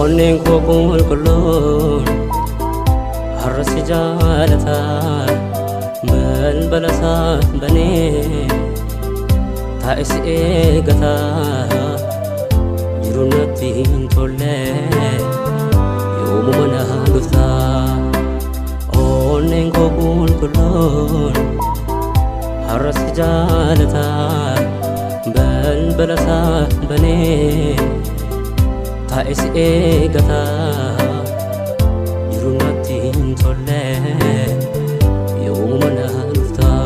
ونين كوكول كلون حرس جالتا من بلسا بني تائس إيغتا جرونتين تولي يوم منا دفتا ونين كوكول كلون حرس جالتا من بلسا بني تائس إيغتا جرونتين تولي يوم منا دفتا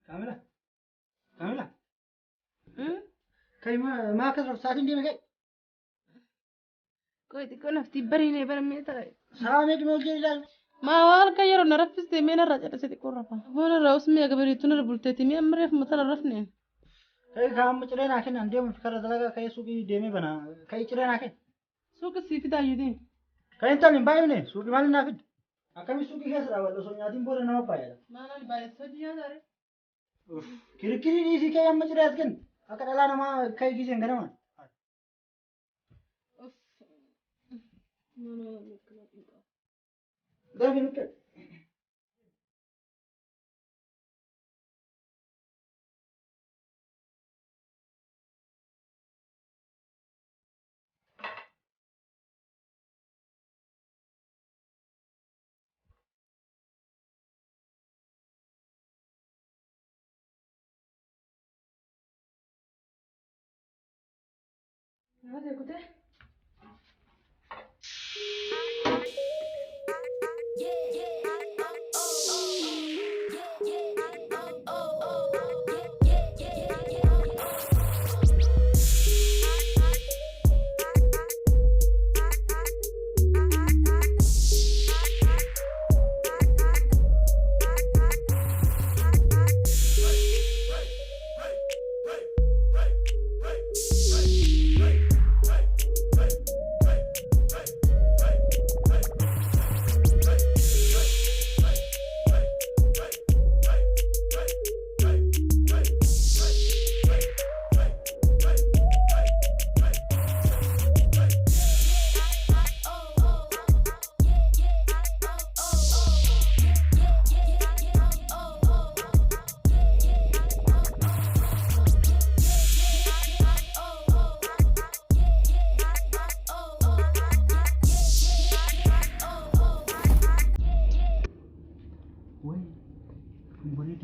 كاملة كاملة كي ما كثر ساعتين دي مكي كويس كنا في بريني برمي ترى سامي دمو جيل ما والك يرو نرفز من الرجال سيدي كورفا هون الرئيس مي قبل يتونر بولتتي مي امر في مثلا رفنين كي كام مچرين اكن انديم فكر دلغا كي سوقي ديمي بنا كي چرين اكن سوق السيفي دايودين كي انت لين باينه سوقي مال نافد اكمي سوقي كسرا ولا سو نيادين بور نما بايا ما انا باي سوجيا داري كيركيري دي سي كي ام مچريات كن اكدلا نما كي كيسن غنما ده بنك هذا كده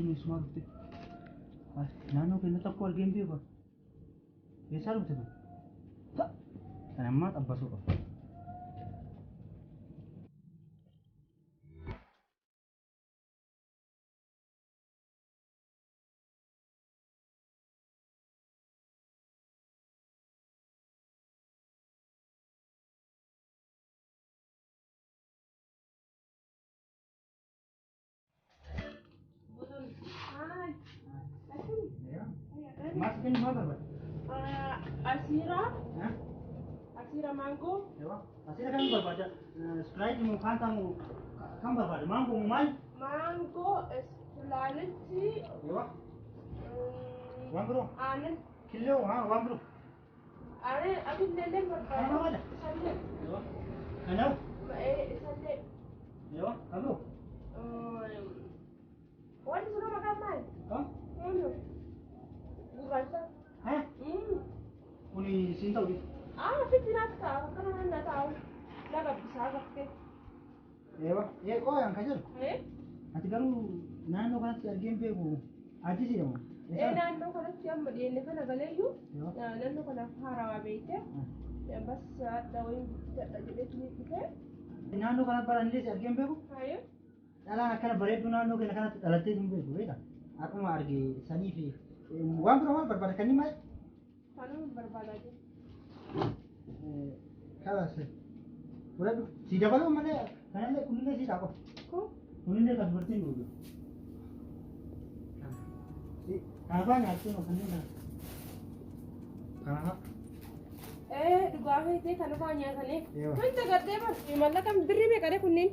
ini semua gitu. Nano kena tak kuat game dia apa? Biasa lu tu. Tak. Karena mat apa suka? Masukin apa berapa? Asira. Asira mango. Ya, asira kan berapa? Sprite mau kantang kan berapa? Mango mau mai? Mango, Splaneti. Ya. Wan bro. Ane. Kilo, wan bro. Ane, aku nene berapa? Apa ada? Sande. Ya. Ano? Sande. Ya, kamu? What is wrong with my? Hah? Bukan sah. Hah? Uni sinta udah. Fitinat tahu, kan anda tahu. Dah tak bisa pakai. Ya, kau yang kajar. Nanti kalau nano kan si game pe ko aji sih dong. Nano kan siapa dia ni kan agak leyu. Nano kan harawa bete. Ya bas tahu jadi tu kita. Nano kan para ni si game pe ko. Ayo. Dalam akan beredar nano kan alatnya game pe ko, ya. Aku mau argi sani fi. Wan pro mal pada kan ni mai. Kanuma barbaada je. Kalas. Udah si dapat mana? Karena kuningan si dapat. Ko? Kuningan kan berarti dulu. Si apa nggak tuh kuningan? Karena Dhugaatii ta'e kan afaan nyaatanii. Yoo. Wanta gartee bar. Mallaqaan birrii meeqa dha kunneen?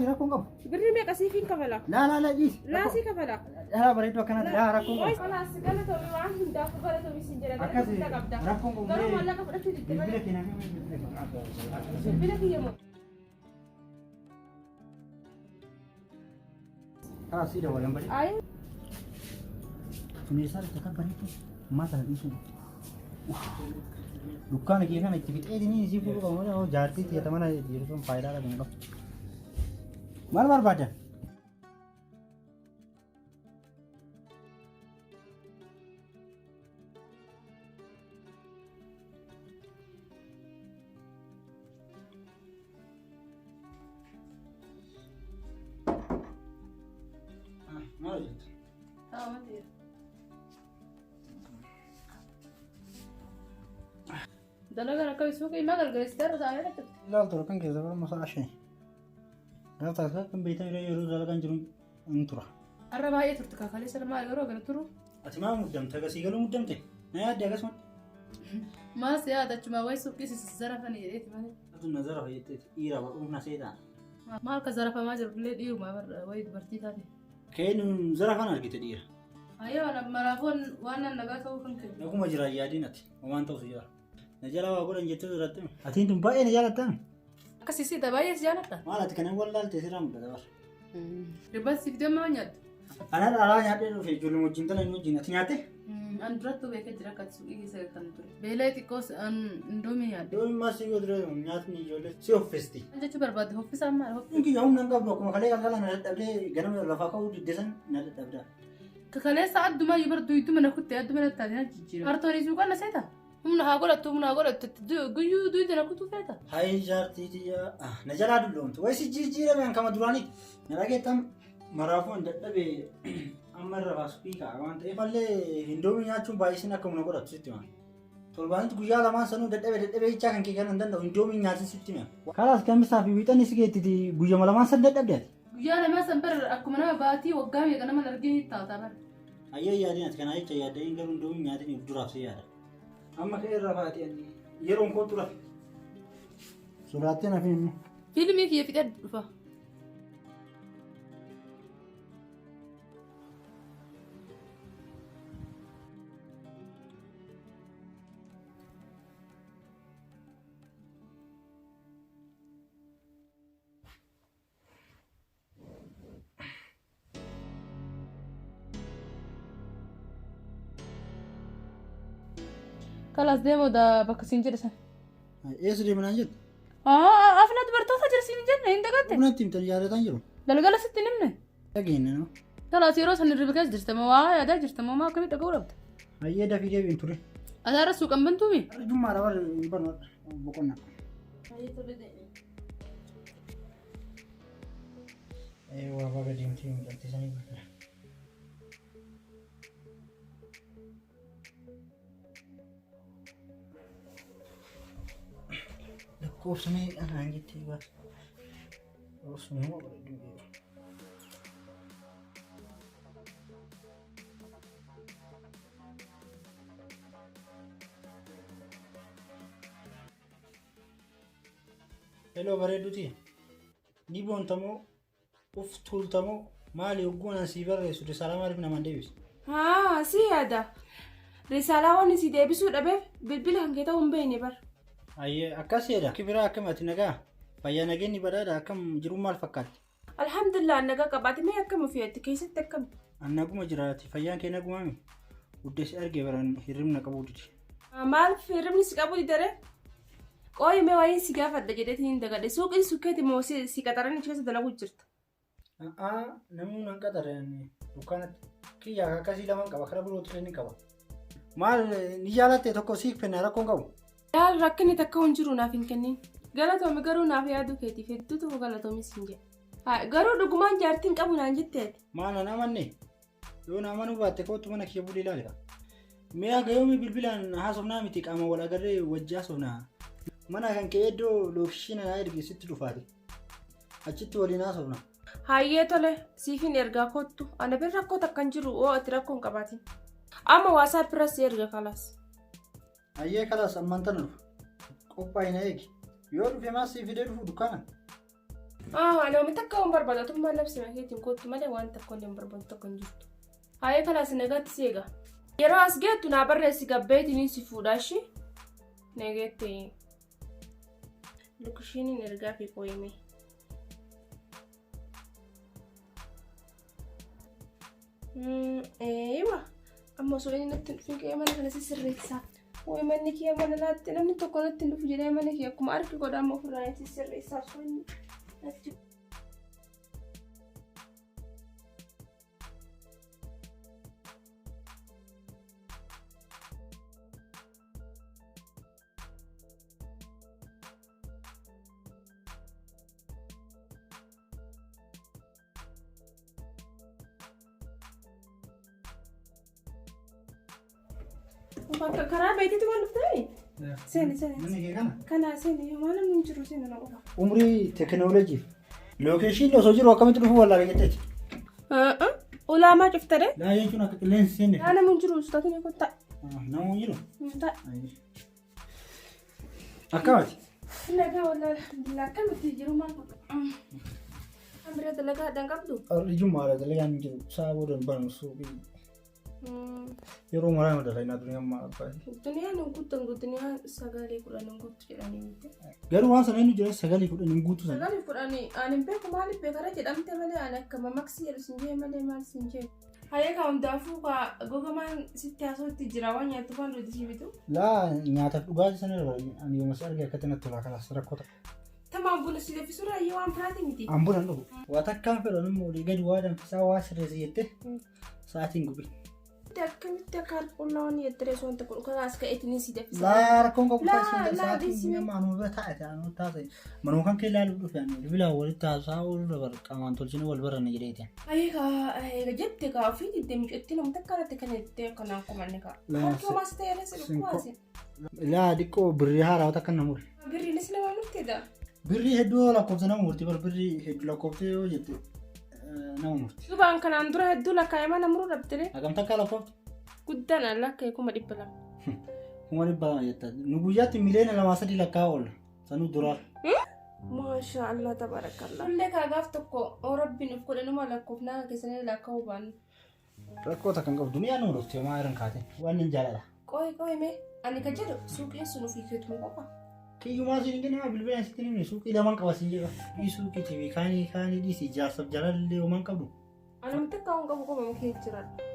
rakkoon qabu. Birrii meeqa siifin kafala? Laa jiis. Laasii kafala. Bareedu akkanatti rakkoon qabu. Kalaas galatoomii waan hundaaf galatoomii sin jedha. Akkasii Galatoomii qabda. rakkoon qabu. Garuu mallaqa fudhachuu didde Bilbila malee. keenyaa Bilbila kiyya moo? si dawalan bari. Ayi. Meeshaa takka bareedu. Ammaa sana dhiisu. Dukkaana kee kana itti fixeetinii si fuudhu qabu malee jaartii teeta mana jiru sun faayidaa dha kan qabu. Maal barbaadan? Maal jettu? Dalagaan akka suuqii maa gargaareessitee irra taa'ee dhaqxe? Ilaaltu kan keessa bara masaa ashee. Gaafa kan beektan yeroo dalagaan jiru in tura. Har'a baay'ee turte kaakalee sana maal yeroo gara turu? Ati maa muddamte gasii galuu muddamte? Na yaadde akkasuma. Maas yaadachuma wayi suuqii zarafanii jedheeti malee. Atu na zarafa jettee dhiira badhuuf na seetaan. Maal ka zarafamaa jiru illee dhiiruma wayi dubartii taate. Keen zarafan argite dhiira. Ayyoo maraafoon waan nan nagaa ta'uu kan kennu. Naguma jira yaadiin ati homaan ta'u si jira. Na jala waa godhan jettee jiraatti. Atiin tun baay'ee na jaalattan. Akkasii baay'ee si jaaladha. Maal ati kana wallaalte sirraa mudata bara. Dibban siif deemaa nyaaddu. Ana dhalaa nyaadhee dhufe ijoollee wajjin tana inni wajjin ati nyaatte? An durattuu beekee jira akka suuqii keessa kan ture. Beelee xiqqoos an indoomii nyaadde. Yoo immaa si godhee nyaatni ijoollee si hoffesti. An jechuu barbaadde hoffisaan maal hoffisa? Inki yoo nan qabdu akkuma kalee galgala na dadhabdee ganama lafaa ka'uu diddesan na dadhabda. Kakaleessa adduma yoo bardu idduma na kuttee adduma na taatee na jijjiira. Kartoonii suuqaan na seeta. Humna haa godhattu guyyuu duyda na kutuu feeta. Hayi jaartiitiya na jalaa dulloomtu wayi si jijjiirame kama duraanii na dhageettam maraafuun dadhabee amma irra baasu piikaa waan ta'eef illee indoomii nyaachuun baay'isin akka humna godhatu sitti maa. Torbaanitti guyyaa lamaan sanuu dadhabee ichaa kan kee kan hin danda'u indoomii nyaatin sitti maa. Kalaas kamisaa fi wiixanni si geettiti guyyama lamaan san dadhabde ati. Guyyaa lamaan san bara akkuma nama baatii waggaa meeqa nama argee taataa bara. Ayyee yaadin ati kanaa jecha yaadda hin garuu indoomii nyaatin duraaf si yaada. Amma ka'ee irra baatee yeroon kootu rafe. Sodaattee na fiimu. Fiilmii kiyya fixee dhufa. Kalaas deemoo bakka siin jedhe sana. Eessa deemanaan jettu? Afna dubartoota jira siin jenne hin dagatte. Humnatti himtan yaadataan jiru. Galgala sitti hin himne. Dhageenya noo. Kalaas yeroo san hirriba keessa jirta moo waa yaadaa jirta moo maa akkamii dhaga'uu dhabda. Ayyee dafii deebiin ture. Ataara suuqan bantuumi. Jummaadha warri barnoota boqonnaa. Waa baga deemtee mul'attisanii guddaa. Lakkoofsamee dhanaan jettee baas. Lakkoofsamee moo bareedduu beeku. Hello bareedduuti. Ni boontamoo uf tuultamoo maali hogguun asii barreessu risaalaa maaliif namaan deebisa? Si yaada. Risaalaa waan isii deebisuu dhabeef bilbila kan kee ta'uu hin beekne bara. Ayyee akkas jedha. Kibiraa akkam ati nagaa? Fayyaa nageenyi badhaadha akkam jiru maal fakkaatti? Alhamdulillah nagaa qabaate mee akkam ofeetti keessatti akkam? Naguma jiraati fayyaan kee nagumaami? Guddeessi argee baran hirribna qabuu didi. Maal hirribni si qabuu didare? Qooyi mee wayiin si gaafadha jedheetiin hin dagadhe suuqiin sukkeeti moo si qaxaranii achi keessa dalaguu jirta? Namni nan qaxareen dukkaanatti kiyyaa akkasii lamaan qaba karaa birootti ni qaba. Maal ni jaalatte tokko siif kennaa rakkoon qabu? Yaal rakkinni takka hin jiru naaf hin kennin. Galatoomi garuu naaf yaaduu keetiif hedduu tokko galatoomis hin jedhe. Garuu dhugumaan jaartiin qabu naan jetteeti. Maana namanne yoo naamanuu baatte kootu mana kiyya bulii ilaalita. Mi'a gayoomii bilbilaan haasofnaa miti qaama wal agarree wajjaa haasofnaa. Mana kan ka'ee iddoo lookshiina naa ergeessitti dhufaate. Achitti waliin haasofnaa. Hayyee tole siifin ergaa kottu ana bir rakkoo takkan jiru oo ati rakkoon qabaatin. Amma WhatsApp irra si erga kalas. Hayyee kalas ammaan tana dhufa. Qophaa'ina eegi. Yoo dhufe maas si fidee dhufu dukkaana. Ana wami takka waan barbaadatu maal labsina keetiin kottu malee waan takka illee barbaadu takka hin jirtu. Hayyee kalas nagaatti si eega. Yeroo as geettu naa barreessi gabbeetiin si fuudhaashi. Nageette. Lukishiniin ergaa fi qooyime. Eewa. Amma osoo inni natti dhufin ka'ee mana kana sirreessaa. Woy manni kee mana laatti namni tokko natti dhufu jedhee mana kee akkuma argi godhaama ofirraa sirreessaa osoo inni natti. Bakka karaa beektitu waan dhuftee? Seeni. Manni kee kana? Kana seeni maal namni jiru seeni na qofa. Umrii teekinooloojii. Lookeeshiin osoo jiru akkamitti dhufuu wallaalee jetteeti? Ulaamaa cuftare? Laa jechuun akka qilleensi seenne. Laa namni jiru ustaatiin kottaa. Namuu jiru? Ta'a. Akkamati? Nagaa wallaahi akkamitti jiru maal godha? Amira dalagaa addaan qabdu? Ijummaadha dalagaan jiru. Sa'a booda banu suuqii. Yeroo maraa madala ina dunia amma abbaa. Duniyaan duniyaan sagalee kudhan guutu jedhanii miti. Garuu waan sana inni jira sagalee kudhan guutu sana. Sagalee kudhanii ani beeku maaliif beekara jedhamte malee ani akka mamaksi jedhu sinjee malee maal sinjee. Hayyee ka hundaafuu ka gogamaan sitti haasootti jira waan nyaattu waan nuti bitu. Laa nyaataaf dhugaatii sana irra ani yooma si arge akkatti natti tola kalas rakkoo ta'a. Tamaan buna si leeffisuu raayyaa waan biraati miti. Ambulan dhugu. Waa takkaan fedhan immoo olii gadi waa danfisaa waa sirreessa jettee sa'aatiin gubi. Akkamitti akka harkuun yettire soonta kun kanaas ka'eetiin si deeffisa. Laa rakkoon qabu taasisan sa'aatiin manuma bira taa'e anu taasise manuma kan kee ilaalu dhufe ani bilbila walitti haasaa oolu dabar qamaan tolchine wal baranne jedheeti. Ayyee jette kaa ofii diddee micotti namni takka irratti kan jettee akkanaan kumanne kaa. Harkoo maas ta'e irra si dhukkubaase. Laa diqqoo birrii haaraa takka namuri. Birriinis nama murteedha. Birrii hedduu lakkoofsa nama murtii bar birrii hedduu lakkoofte yoo jette nama murtii. Subaan kanaan dura hedduu lakkaa'ee mana muruu dhabdire. Hagam takka lakkoofte? Guddaan lakkaa'ee 200,000. 200,000 jetta. Nu guyyaatti miliyoona 2-3 lakkaa'aa oolla. Sanuu duraa. Maashaa Allah tabarakallah. Lullee kaagaaf tokko rabbiin of godhanuma lakkoofnaa keessanii lakkaa'uu baanu. Rakkoo takka hin qabu. Duniyaan nu dhufte maa irraan kaate. Waan hin jaalala. Qoy mee ani ka jedhu suuqiin sun ofii keetu nu qofa. Kiyyumaa siin gina bilbila sitti nimne suuqii lamaan qaba siin jedha. Ii suuqii TV kaanii dhiisi jaarsaaf jaalallee homaan qabdu. Ani miti akka waan qabu qaba mukee jiraadha.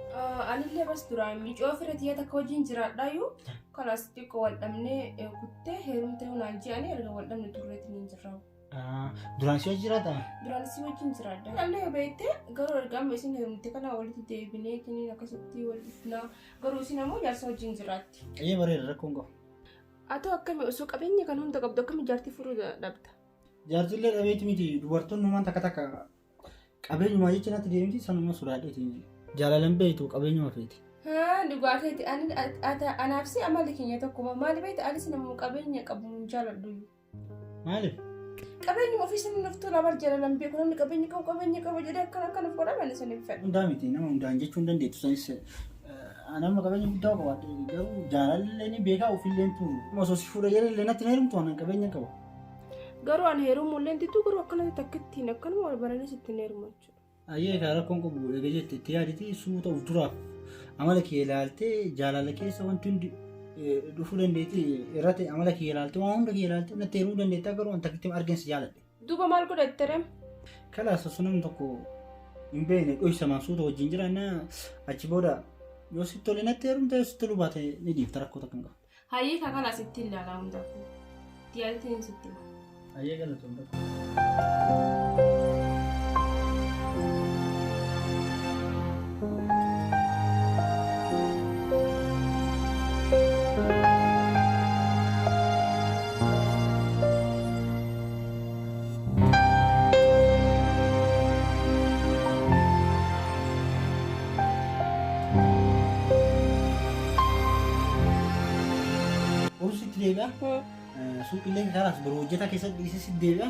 Anillee bas duraan miicoo fira tiyya takka wajjin jiraadhaayyuu kanas xiqqoo wal dhabnee kuttee heerumtee hunaan ji'anii erga wal dhabne turreetiin hin jirraawu. Duraan si wajjin jiraata? Duraan si wajjin jiraadha. Dhallee yoo beektee garuu erga amma isin heerumte kana walitti deebineetiin akkasitti wal dhufnaa garuu isin ammoo jaarsa wajjin jiraatti. Ayyee bareeda rakkoon qabu. Atoo akkami osoo qabeenya kan hunda qabdu akkami jaartii furuu dhabda? Jaartillee dhabeeti miti dubartoonni uumaan takka takka qabeenyumaa jecha natti deemti sanuma sodaadheeti. Jaalalan beektu qabeenyuma feeti. Dhugaateeti anaaf si amali keenya tokkuma maali beekta anis namuu qabeenya qabu hin jaaladhu. Maaliif? Qabeenyuma ofii sanii naftuu labar jaalalan beeku namni qabeenya qabu jedhee akkanaaf godhaman sanii fedha. Hundaa miti nama hundaan jechuu hin dandeettu sanis nama qabeenya guddaa qabaadhe garuu jaalallee ni beekaa ofillee turu. Osoo si fuudha jedhee natti na heerumtu waan qabeenya qaba. Garuu ani heerumullee tituu garuu akkanatti takkittiin akkanuma wal baranii sitti heeruma jechuudha. Ayyee kan rakkoon qabu egaa jette itti yaaditi suuta of duraaf amala kee ilaaltee jaalala keessa wanti hundi dhufuu dandeetti irratti amala kee ilaaltee waan hunda kee ilaaltee natti heerumuu dandeetta garuu wanta akkatti arginsi jaaladhe. Duuba maal godhatte rem? Kalaas osoo namni tokko hin beekne dho'isamaan suuta wajjin jiraannaa achi booda yoo sitti tole natti heerumte yoo sitti tolu baate ni dhiifta rakkoo takka hin qabu. Hayyee kan kalaas itti ilaalaa hundaafuu. Diyaalitiin sitti hima. Ayyee galatoomudha. deebi'a. Suuqillee karaas boruu hojjetaa keessatti dhiisee deebi'a.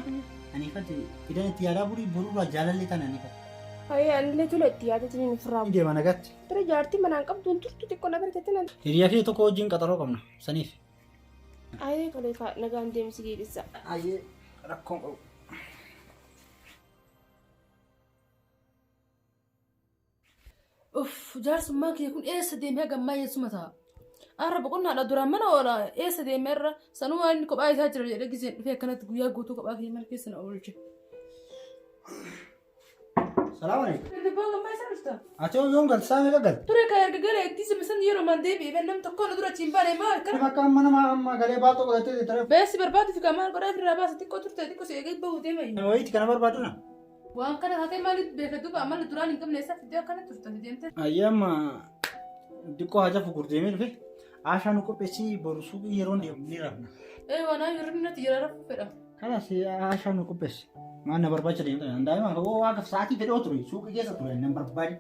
Ani ifatti idan itti yaadaa boruudhaa jaalallee tan ani ifatti. Hayyee anillee tole itti yaadatiin hin firraa. Deema nagatti. Ture jaartii manaan qabduun turtu xiqqoo na barteetti nan. Hiriyaa kee tokko wajjin qaxaroo qabna saniif. Hayyee tolee nagaan deemsi geedissa. Hayyee rakkoon qabu. Jaarsummaa kee kun eessa deemee gammaa eessuma ta'a? Arra boqonnaadha duraan mana oola eessa deemee irra sanuu waan kophaa isaa jira jedhee giseen dhufee akkanatti guyyaa guutuu kophaa kee mana keessa na oolche. Salaam alaikum. Debbaa gammaa isaa dhufta? Ati yoom galti saamee gagal? Ture ka erga galee itti simisan yeroo maan deebi'ee nam tokko na dura chiin baanee maal kana? Akka amma galee baatoo godhatee ture. Beessi barbaadu fi kamaan godhaa firraa baasa xiqqoo turte xiqqoo si eegee bahu deemayi. Wayiiti kana barbaaduna. Waan kana taatee maaliif beekatu ba'a mala duraan hin qabne eessa fidee akkana turte deemte? Hayyee amma xiqqoo haja fukurdeemee dhufe. Ashaan nu qopheessii boru suuqii yeroo ni rafna. Waan yeroo natti jira rafu fedha. Kanas ashaan nu qopheessi. Maan na barbaacha deemta. Daa'ima akka sa'aatii fedhoo ture suuqii keessa ture nan barbaade.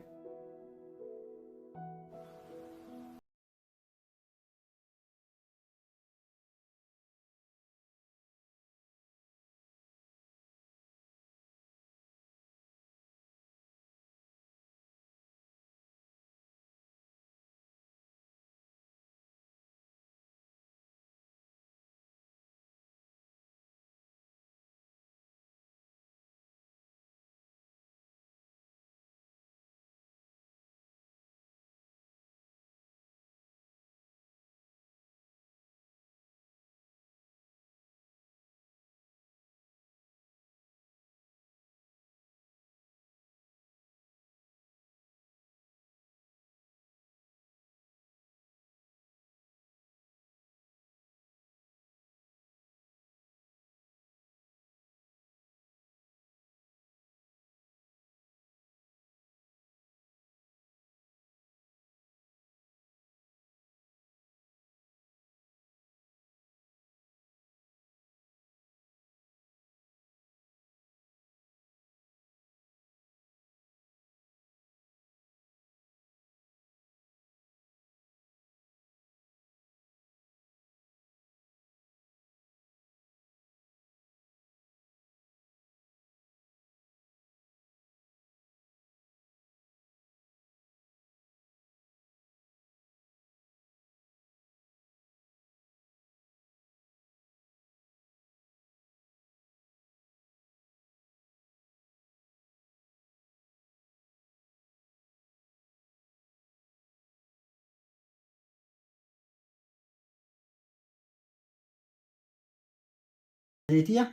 Leetiya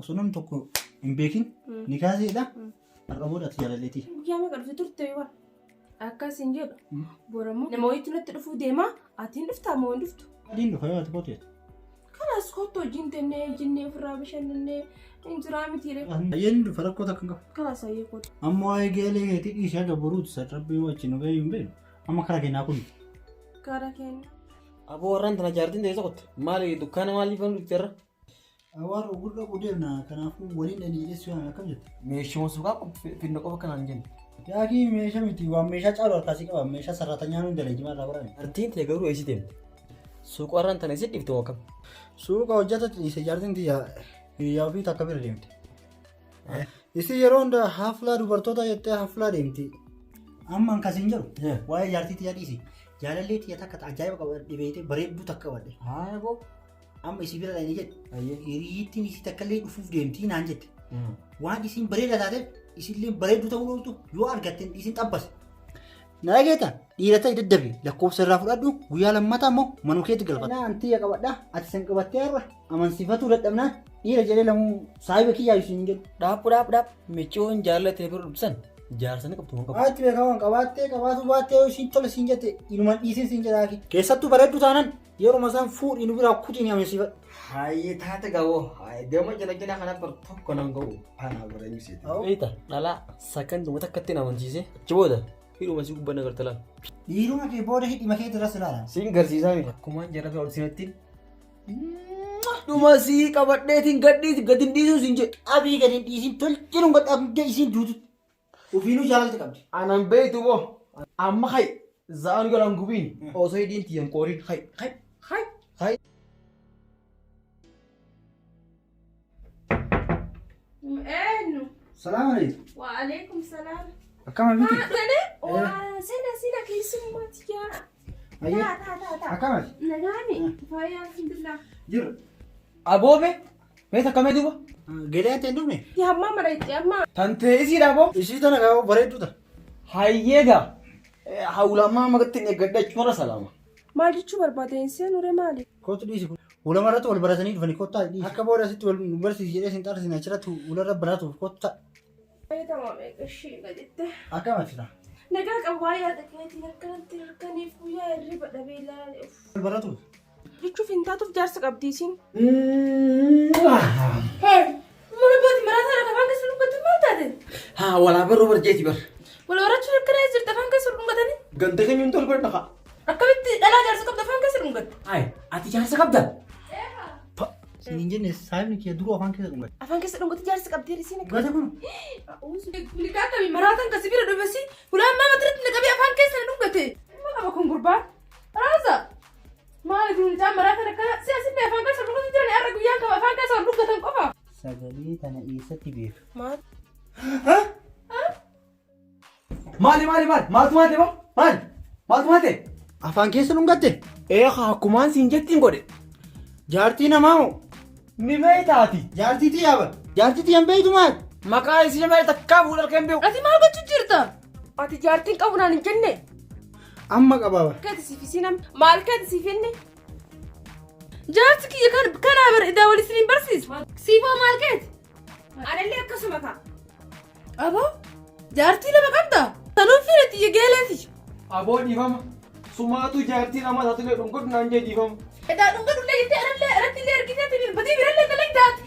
osoo namni tokko hin beekin ni kaaseedha. Har'a boodatti jaalalleeti. Guyyaa meeqa dhufte turte waan akkasiin jedhu borammoo nama wayiitu natti dhufuu deema atiin dhuftaa moo hin dhuftu? Adiin dhufa yoo ati kootu Kanas kottu wajjin tennee jinnee ofirraa bashannannee injiraa mitiire. Ayyeen dhufa rakkoo takka hin qabu. Kanas ayyee kottu. Amma waa'ee geelee keetii dhiishaa gabaruutu sarrabbii wajjin nu gahee hin beeknu. Amma karaa kennaa kun. Karaa kenna. Aboo warraan tana jaartiin ta'e tokkotti maali dukkaana maaliif kan dhufte irra? Waan gurgurdaa qudeemna kanaafuu waliin dhaniiles waan akkam jette. Meeshuma suuqaa finna qofa kanaan jennu. Yaaqii meeshaa miti waan meeshaa caalu harkaasii qaba meeshaa sarratanyaan hundi dalajimaa irraa godhame. Artiin ta'e garuu eessi deemte? Suuqa warraan tana eessi dhifte moo kam? Suuqa hojjata dhiise jaartiin hiriyaa ofii takka bira deemte. Isi yeroo hunda haflaa dubartoota jettee haflaa deemti. Amma akkasiin jiru waa'ee jaartii xiyyaa dhiisi. Jaalallee xiyya takka ajaa'iba qaba dhibeete bareedduu takka qabadde. Haa boo. Amma isi bira dhanii jedhe hiriyyittiin isi takka illee dhufuuf deemtii naan jette. Waan isiin bareeda taateef isillee bareedduu ta'uu dhooftu yoo argatte isiin xabbase. Na geeta dhiira ta'e daddabe lakkoofsa irraa fudhadhu guyyaa lammataa immoo manuu keetti galfata. Naan xiyya qabadhaa ati san qabattee har'a amansiifatuu dadhabnaan dhiira jedhee lamuu saayiba kiyyaa isiin jedhu. Dhaab michoon jaallatee bira dhufsan jaarsanii qabdu moo qabu? Waatti beekaman qabaattee qabaatu baattee yoo isiin tola siin jette inuman dhiisin siin jedhaaki. Keessattuu bareedduu taanan yeroo isaan fuudhi nu biraa kutiin amansiifadhu. Hayyee taate gawoo deema jala kana bar tokko nan ga'u. Ana bareedu seeti. Eita dhalaa sakanduma takkatti na amansiise achi booda hidhuma si gubbanna gartalaan. Dhiiruma kee booda hidhima kee irratti ilaala. Siin garsiisaa miti. Akkuma jala ol sinattiin. Dhuma sii qabadheetiin gadin dhiisuu siin jedhe. Abii gadin dhiisin tolchinuun godhaa isiin duutu. Ufiinuu jaalalti qabdi. Anan beektu boo amma hay za'aan galan gubiin osoo hidhiin tiyyan qooriin hay. Eenyu? Salaam alaikum. Waalaikum salaam. Akkama miti? Tane? Waa sina keessummaati yaa. Ayyee. Taa. Akkamati? Nagaami. Fayyaa alhamdulillah. Jiru. Aboobe mee takka mee duuba Geedee ante hin dhufne? Yamma mara itti amma. tantee isiidha aboo Ishii tana gaa bareeddu ta'a. hayyeega hawulamaa magatti hin eeggadhachu mara salaama. Maal jechuu barbaadeen seenure maali? Kootu dhiisi kun. Ulama irratti wal baratanii dhufanii kottaa dhiisi. Akka booda asitti wal nu barsiisi jedhee sin xaarsin achirratti ularra biraatuuf kottaa. Fayyadamaa meeqa ishee gaditte. Akkamati ta'a? Nagaa qabu waa yaada keetiin akkanatti hirkaniif guyyaa hirriba dhabee ilaale. Wal baratuuf. Jechuuf hin taatuuf jaarsa qabdiisiin. Mana baati maraataa lafa afaan keessa dhungatti maal taate? haa walaa barruu barjeeti bar Wal warachuun akkanaa jirti afaan keessa dhungatanii? ganta keenya hin tolfadha haa Akkamitti dhalaa jaarsa qabda afaan keessa dhungatte? hayi ati jaarsa qabda Sin hin jenne saayibni kee duruu afaan keessa dhungate. Afaan keessa dhungatti jaarsa qabdee risiin akka. Gata kun. Kulikaa akkamii maraataan kasi bira dhufesi ulaan maama tirratti naqabee afaan keessa na dhungate. Ma qaba kun gurbaa? Raaza! Maali kun isaan maraataan akkana siyaasinni afaan keessa dhungatu jiran har'a guyyaan qaba afaan keessa wal dhungatan qofa. Sagalee tana eessatti beeku? Maal? maali maaltu maate ba maaltu maate Afaan keessa dhungatte? haa akkumaan siin jettiin godhe Jaartii namaa moo? ni beeytaati Jaartiitii yaaba? Jaartiitii hin beeytu maal? maqaa isii malee takkaa fuudhal kan beeku Ati maal gochuu jirta? Ati jaartiin qabu naan hin jenne. Amma qabaaba. Keeti siif isiin maal keeti siif inni? Jaarsi kiyya kanaa bara idaa wal isiniin barsiisu. Siifoo maal keeti? Anallee akkasuma ta'a. Aboo jaartii lama qabda. Sanuun fiira xiyya geeleeti. aboo dhiifama sumaatu jaartii namaa taatullee dhungodhu naan jee dhiifama Edaa dhunga dhullee jettee irratti illee ergitee batii birallee dalagdaati.